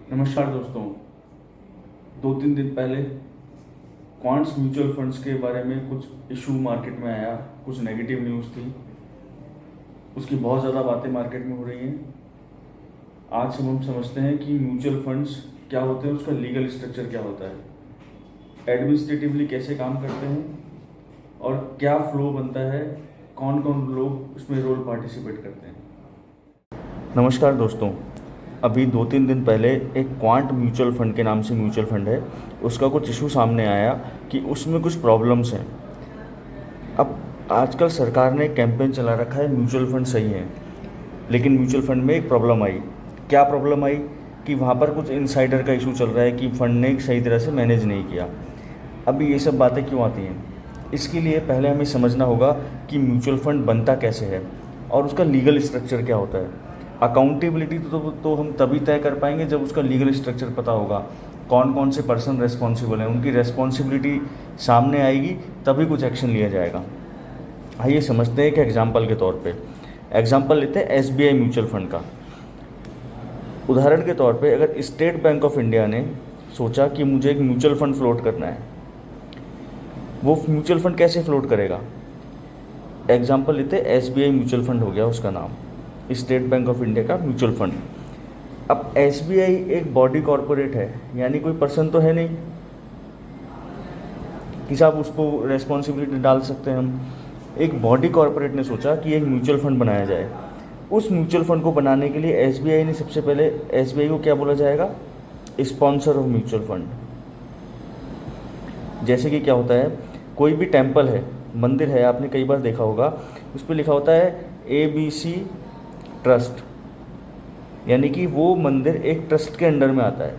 नमस्कार दोस्तों। 2-3 दिन पहले क्वांट्स म्यूचुअल फंड्स के बारे में कुछ इशू मार्केट में आया, कुछ नेगेटिव न्यूज़ थी, उसकी बहुत ज़्यादा बातें मार्केट में हो रही हैं। आज हम समझते हैं कि म्यूचुअल फंड्स क्या होते हैं, उसका लीगल स्ट्रक्चर क्या होता है, एडमिनिस्ट्रेटिवली कैसे काम करते हैं और क्या फ्लो बनता है, कौन कौन लोग उसमें रोल पार्टिसिपेट करते हैं। नमस्कार दोस्तों। अभी 2-3 दिन पहले एक क्वांट म्यूचुअल फंड के नाम से म्यूचुअल फंड है, उसका कुछ इशू सामने आया कि उसमें कुछ प्रॉब्लम्स हैं। अब आजकल सरकार ने कैंपेन चला रखा है म्यूचुअल फंड सही है, लेकिन म्यूचुअल फंड में एक प्रॉब्लम आई। क्या प्रॉब्लम आई कि वहाँ पर कुछ इनसाइडर का इशू चल रहा है कि फंड ने सही तरह से मैनेज नहीं किया। अभी ये सब बातें क्यों आती हैं? इसके लिए पहले हमें समझना होगा कि म्यूचुअल फंड बनता कैसे है और उसका लीगल स्ट्रक्चर क्या होता है। अकाउंटेबिलिटी तो हम तभी तय कर पाएंगे जब उसका लीगल स्ट्रक्चर पता होगा, कौन कौन से पर्सन रेस्पॉन्सिबल हैं, उनकी रेस्पॉन्सिबिलिटी सामने आएगी तभी कुछ एक्शन लिया जाएगा। आइए समझते हैं कि एग्जाम्पल के तौर पे एग्जाम्पल लेते हैं एसबीआई म्यूचुअल फंड का। उदाहरण के तौर पे अगर स्टेट बैंक ऑफ इंडिया ने सोचा कि मुझे एक म्यूचुअल फंड फ्लोट करना है, वो म्यूचुअल फंड कैसे फ्लोट करेगा? एग्जाम्पल लेते हैं एसबीआई म्यूचुअल फंड हो गया उसका नाम, स्टेट बैंक ऑफ इंडिया का म्यूचुअल फंड। अब एसबीआई एक बॉडी कॉरपोरेट है, यानी कोई पर्सन तो है नहीं कि साहब उसको रेस्पॉन्सिबिलिटी डाल सकते हैं हम। एक बॉडी कॉरपोरेट ने सोचा कि एक म्यूचुअल फंड बनाया जाए। उस म्यूचुअल फंड को बनाने के लिए एसबीआई ने सबसे पहले, एसबीआई को क्या बोला जाएगा? Sponsor of mutual fund. जैसे कि क्या होता है, कोई भी टेम्पल है, मंदिर है, आपने कई बार देखा होगा, उस पर लिखा होता है ABC ट्रस्ट, यानी कि वो मंदिर एक ट्रस्ट के अंडर में आता है।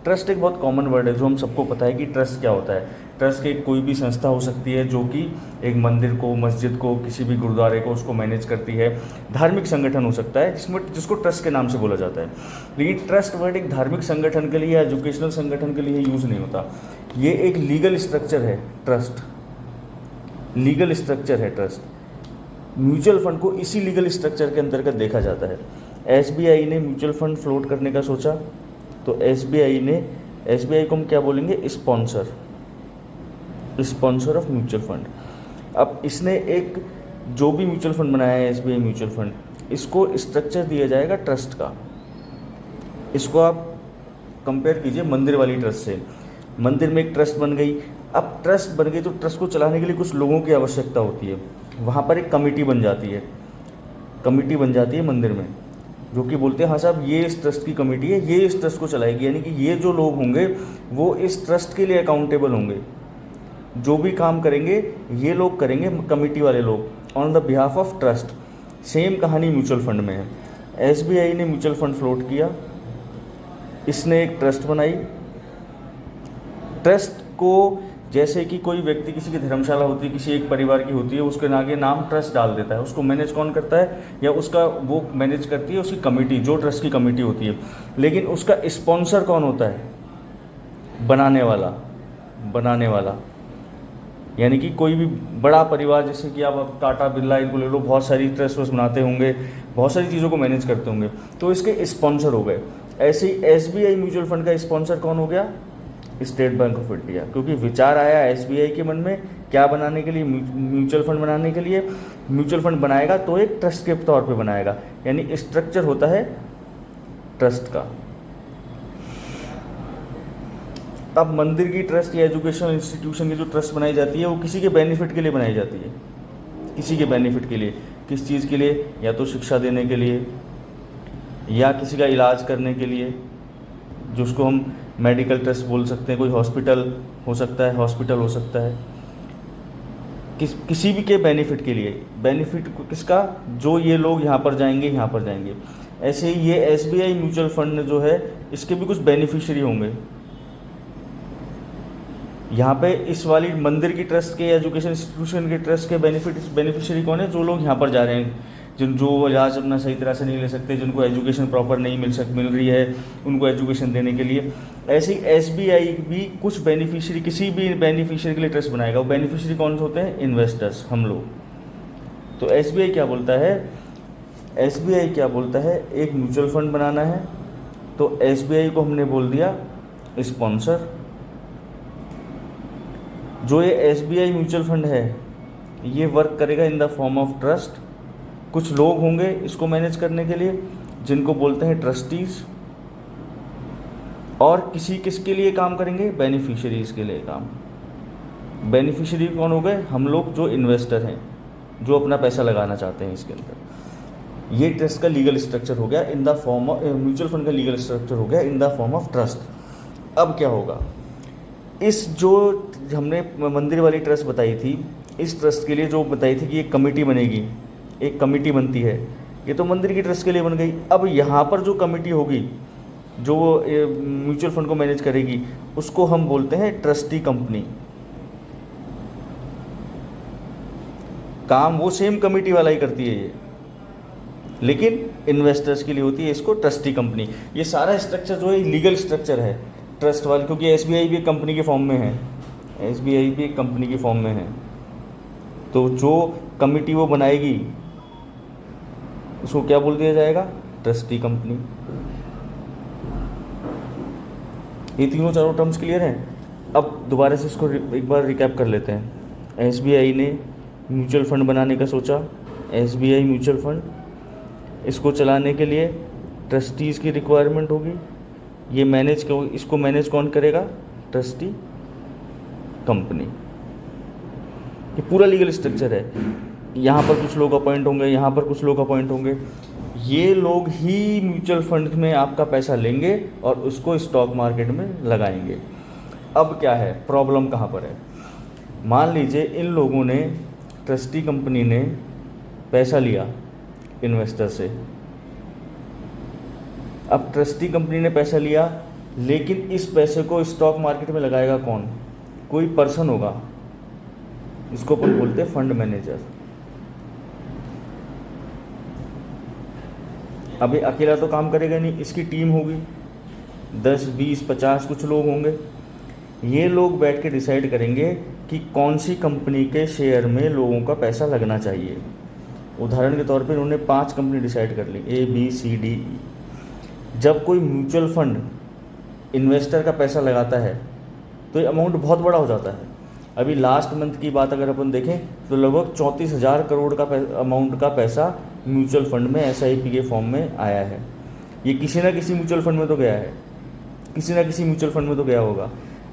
ट्रस्ट एक बहुत कॉमन वर्ड है जो हम सबको पता है कि ट्रस्ट क्या होता है। ट्रस्ट की कोई भी संस्था हो सकती है जो कि एक मंदिर को, मस्जिद को, किसी भी गुरुद्वारे को उसको मैनेज करती है। धार्मिक संगठन हो सकता है जिसको ट्रस्ट के नाम से बोला जाता है। लेकिन ट्रस्ट वर्ड एक धार्मिक संगठन के लिए या एजुकेशनल संगठन के लिए यूज़ नहीं होता। ये एक लीगल स्ट्रक्चर है ट्रस्ट, लीगल स्ट्रक्चर है ट्रस्ट। म्यूचुअल फंड को इसी लीगल स्ट्रक्चर के अंतर्गत देखा जाता है। एसबीआई ने म्यूचुअल फंड फ्लोट करने का सोचा, तो एसबीआई को हम क्या बोलेंगे? Sponsor of mutual fund. अब इसने एक जो भी म्यूचुअल फंड बनाया है, एसबीआई म्यूचुअल फंड, इसको स्ट्रक्चर दिया जाएगा ट्रस्ट का। इसको आप कंपेयर कीजिए मंदिर वाली ट्रस्ट से। मंदिर में एक ट्रस्ट बन गई। अब ट्रस्ट बन गई तो ट्रस्ट को चलाने के लिए कुछ लोगों की आवश्यकता होती है। वहाँ पर एक कमेटी बन जाती है, मंदिर में, जो कि बोलते हैं हाँ साहब ये इस ट्रस्ट की कमेटी है, ये इस ट्रस्ट को चलाएगी। यानी कि ये जो लोग होंगे वो इस ट्रस्ट के लिए अकाउंटेबल होंगे, जो भी काम करेंगे ये लोग करेंगे, कमेटी वाले लोग, on the behalf of trust. Same कहानी म्यूचुअल फंड में है। एसबीआई ने म्यूचुअल फंड फ्लोट किया, इसने एक ट्रस्ट बनाई। ट्रस्ट को जैसे कि कोई व्यक्ति, किसी की धर्मशाला होती है, किसी एक परिवार की होती है, उसके आगे नाम ट्रस्ट डाल देता है। उसको मैनेज कौन करता है? या उसका वो मैनेज करती है उसकी कमेटी, जो ट्रस्ट की कमेटी होती है। लेकिन उसका स्पॉन्सर कौन होता है? बनाने वाला। यानी कि कोई भी बड़ा परिवार, जैसे कि आप टाटा बिरला इनको ले लो, बहुत सारी ट्रस्ट बनाते होंगे, बहुत सारी चीज़ों को मैनेज करते होंगे, तो इसके स्पॉन्सर हो गए। ऐसे ही एसबीआई म्यूचुअल फंड का स्पॉन्सर कौन हो गया? State bank of India. क्योंकि विचार आया एसबीआई के मन में क्या बनाने के लिए? म्यूचुअल फंड बनाने के लिए। म्यूचुअल फंड बनाएगा तो एक ट्रस्ट के तौर पे बनाएगा, यानी स्ट्रक्चर होता है ट्रस्ट का। अब मंदिर की ट्रस्ट या एजुकेशनल इंस्टीट्यूशन की जो ट्रस्ट बनाई जाती है वो किसी के बेनिफिट के लिए बनाई जाती है। किसी के बेनिफिट के लिए, किस चीज़ के लिए? या तो शिक्षा देने के लिए, या किसी का इलाज करने के लिए, जिसको हम मेडिकल ट्रस्ट बोल सकते हैं। कोई हॉस्पिटल हो सकता है, किसी भी के बेनिफिट के लिए। बेनिफिट किसका? जो ये लोग यहाँ पर जाएंगे। ऐसे ही ये एसबीआई म्यूचुअल फंड जो है, इसके भी कुछ बेनिफिशियरी होंगे। यहाँ पे इस वाली मंदिर की ट्रस्ट के, एजुकेशन इंस्टीट्यूशन के ट्रस्ट के बेनिफिशियरी कौन है? जो लोग यहाँ पर जा रहे हैं, जो इलाज अपना सही तरह से नहीं ले सकते, जिनको एजुकेशन प्रॉपर नहीं मिल रही है, उनको एजुकेशन देने के लिए। ऐसे ही एसबीआई भी कुछ बेनिफिशियरी, किसी भी बेनिफिशियरी के लिए ट्रस्ट बनाएगा। वो बेनिफिशियरी कौन होते हैं? इन्वेस्टर्स, हम लोग। तो एसबीआई क्या बोलता है? एक म्यूचुअल फंड बनाना है, तो SBI को हमने बोल दिया स्पॉन्सर। जो ये SBI म्यूचुअल फंड है ये वर्क करेगा in the form of trust. कुछ लोग होंगे इसको मैनेज करने के लिए जिनको बोलते हैं ट्रस्टीज़, और किसके लिए काम करेंगे, बेनिफिशियरीज़ के लिए काम। बेनिफिशियरी कौन हो गए, हम लोग जो इन्वेस्टर हैं, जो अपना पैसा लगाना चाहते हैं इसके अंदर। ये ट्रस्ट का लीगल स्ट्रक्चर हो गया in the form of, mutual fund का लीगल स्ट्रक्चर हो गया in the form of trust. अब क्या होगा, इस जो हमने मंदिर वाली ट्रस्ट बताई थी, इस ट्रस्ट के लिए जो बताई थी कि एक कमेटी बनेगी, एक कमेटी बनती है, ये तो मंदिर की ट्रस्ट के लिए बन गई। अब यहाँ पर जो कमेटी होगी जो म्यूचुअल फंड को मैनेज करेगी उसको हम बोलते हैं ट्रस्टी कंपनी। काम वो सेम कमेटी वाला ही करती है ये, लेकिन इन्वेस्टर्स के लिए होती है इसको ट्रस्टी कंपनी। ये सारा स्ट्रक्चर जो है लीगल स्ट्रक्चर है ट्रस्ट वाले, क्योंकि SBI भी एक कंपनी के फॉर्म में है, SBI भी एक कंपनी के फॉर्म में है। तो जो कमेटी वो बनाएगी उसको क्या बोल दिया जाएगा, ट्रस्टी कंपनी। ये तीनों चारों टर्म्स क्लियर हैं। अब दोबारा से इसको एक बार रिकैप कर लेते हैं। SBI ने म्यूचुअल फंड बनाने का सोचा, SBI म्यूचुअल फंड, इसको चलाने के लिए ट्रस्टीज़ की रिक्वायरमेंट होगी। ये इसको मैनेज कौन करेगा, ट्रस्टी कंपनी। ये पूरा लीगल स्ट्रक्चर है। यहाँ पर कुछ लोग अपॉइंट होंगे, यहाँ पर कुछ लोग अपॉइंट होंगे। ये लोग ही म्यूचुअल फंड में आपका पैसा लेंगे और उसको स्टॉक मार्केट में लगाएंगे। अब क्या है, प्रॉब्लम कहाँ पर है, मान लीजिए इन लोगों ने, ट्रस्टी कंपनी ने पैसा लिया इन्वेस्टर से। अब ट्रस्टी कंपनी ने पैसा लिया, लेकिन इस पैसे को स्टॉक मार्केट में लगाएगा कौन, कोई पर्सन होगा, इसको अपन बोलते हैं फंड मैनेजर। अभी अकेला तो काम करेगा नहीं, इसकी टीम होगी, 10, 20, 50 कुछ लोग होंगे। ये लोग बैठ के डिसाइड करेंगे कि कौन सी कंपनी के शेयर में लोगों का पैसा लगना चाहिए। उदाहरण के तौर पे उन्होंने 5 कंपनी डिसाइड कर ली, A, B, C, D, E। जब कोई म्यूचुअल फंड इन्वेस्टर का पैसा लगाता है तो ये अमाउंट बहुत बड़ा हो जाता है। अभी लास्ट मंथ की बात अगर अपन देखें तो लगभग 34,000 करोड़ का अमाउंट का पैसा म्यूचुअल फंड में SIP के फॉर्म में आया है। ये किसी ना किसी म्यूचुअल फंड में तो गया है, किसी ना किसी म्यूचुअल फंड में तो गया होगा।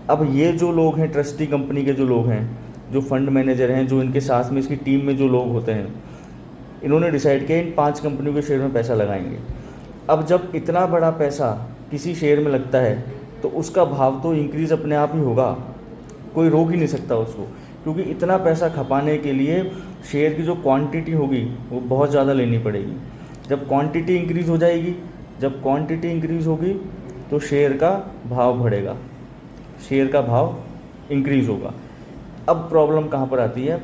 अब ये जो लोग हैं, ट्रस्टी कंपनी के जो लोग हैं, जो फंड मैनेजर हैं, जो इनके साथ में इसकी टीम में जो लोग होते हैं, इन्होंने डिसाइड किया इन 5 कंपनियों के शेयर में पैसा लगाएंगे। अब जब इतना बड़ा पैसा किसी शेयर में लगता है तो उसका भाव तो इंक्रीज़ अपने आप ही होगा, कोई रोक ही नहीं सकता उसको, क्योंकि इतना पैसा खपाने के लिए शेयर की जो क्वांटिटी होगी वो बहुत ज़्यादा लेनी पड़ेगी। जब क्वांटिटी इंक्रीज़ हो जाएगी, जब क्वांटिटी इंक्रीज़ होगी तो शेयर का भाव बढ़ेगा, शेयर का भाव इंक्रीज़ होगा। अब प्रॉब्लम कहाँ पर आती है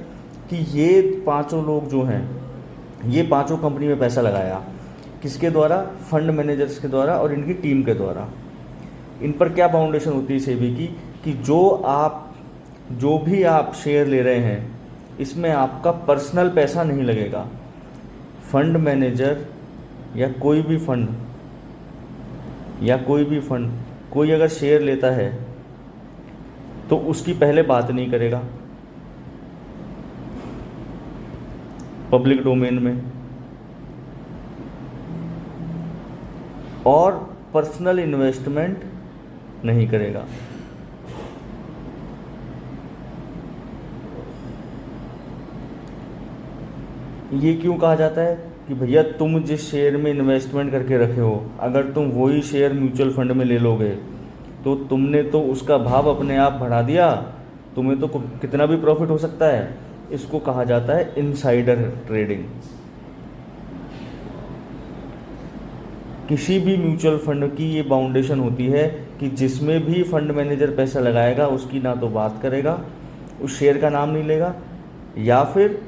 कि ये 5 लोग जो हैं, ये 5 कंपनी में पैसा लगाया, किसके द्वारा, फंड मैनेजर्स के द्वारा और इनकी टीम के द्वारा। इन पर क्या बाउंडेशन होती है सेबी की कि जो भी आप शेयर ले रहे हैं इसमें आपका पर्सनल पैसा नहीं लगेगा। फंड मैनेजर या कोई भी फंड कोई अगर शेयर लेता है तो उसकी पहले बात नहीं करेगा पब्लिक डोमेन में, और पर्सनल इन्वेस्टमेंट नहीं करेगा। ये क्यों कहा जाता है कि भैया तुम जिस शेयर में इन्वेस्टमेंट करके रखे हो, अगर तुम वही शेयर म्यूचुअल फंड में ले लोगे तो तुमने तो उसका भाव अपने आप बढ़ा दिया, तुम्हें तो कितना भी प्रॉफिट हो सकता है। इसको कहा जाता है इनसाइडर ट्रेडिंग। किसी भी म्यूचुअल फंड की ये बाउंडेशन होती है कि जिसमें भी फंड मैनेजर पैसा लगाएगा उसकी ना तो बात करेगा, उस शेयर का नाम नहीं लेगा, या फिर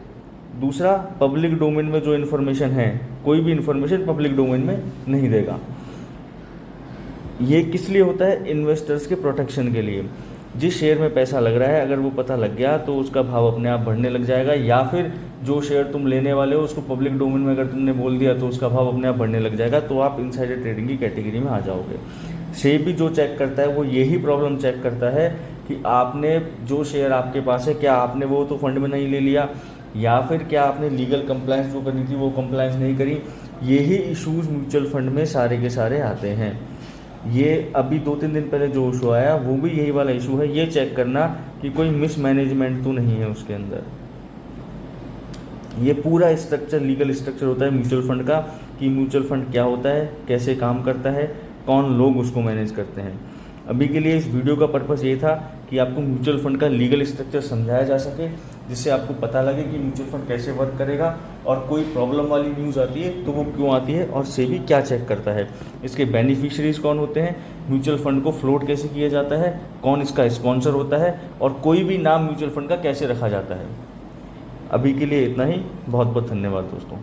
दूसरा पब्लिक डोमेन में जो इन्फॉर्मेशन है, कोई भी इन्फॉर्मेशन पब्लिक डोमेन में नहीं देगा। ये किस लिए होता है, इन्वेस्टर्स के प्रोटेक्शन के लिए। जिस शेयर में पैसा लग रहा है अगर वो पता लग गया तो उसका भाव अपने आप बढ़ने लग जाएगा, या फिर जो शेयर तुम लेने वाले हो उसको पब्लिक डोमेन में अगर तुमने बोल दिया तो उसका भाव अपने आप बढ़ने लग जाएगा, तो आप इनसाइडर ट्रेडिंग की कैटेगरी में आ जाओगे। सेबी जो चेक करता है वो यही प्रॉब्लम चेक करता है कि आपने जो शेयर आपके पास है, क्या आपने वो तो फंड में नहीं ले लिया, या फिर क्या आपने लीगल कंप्लायंस जो करनी थी वो कंप्लायंस नहीं करी। यही इश्यूज म्यूचुअल फंड में सारे के सारे आते हैं। ये अभी 2-3 दिन पहले जो इशू आया वो भी यही वाला इशू है, ये चेक करना कि कोई मिसमैनेजमेंट तो नहीं है उसके अंदर। ये पूरा स्ट्रक्चर, लीगल स्ट्रक्चर होता है म्यूचुअल फंड का, कि म्यूचुअल फंड क्या होता है, कैसे काम करता है, कौन लोग उसको मैनेज करते हैं। अभी के लिए इस वीडियो का पर्पस ये था कि आपको म्यूचुअल फंड का लीगल स्ट्रक्चर समझाया जा सके, जिससे आपको पता लगे कि म्यूचुअल फंड कैसे वर्क करेगा, और कोई प्रॉब्लम वाली न्यूज़ आती है तो वो क्यों आती है, और सेबी क्या चेक करता है, इसके बेनिफिशियरीज कौन होते हैं, म्यूचुअल फंड को फ्लोट कैसे किया जाता है, कौन इसका स्पॉन्सर होता है, और कोई भी नाम म्यूचुअल फंड का कैसे रखा जाता है। अभी के लिए इतना ही। बहुत बहुत धन्यवाद दोस्तों।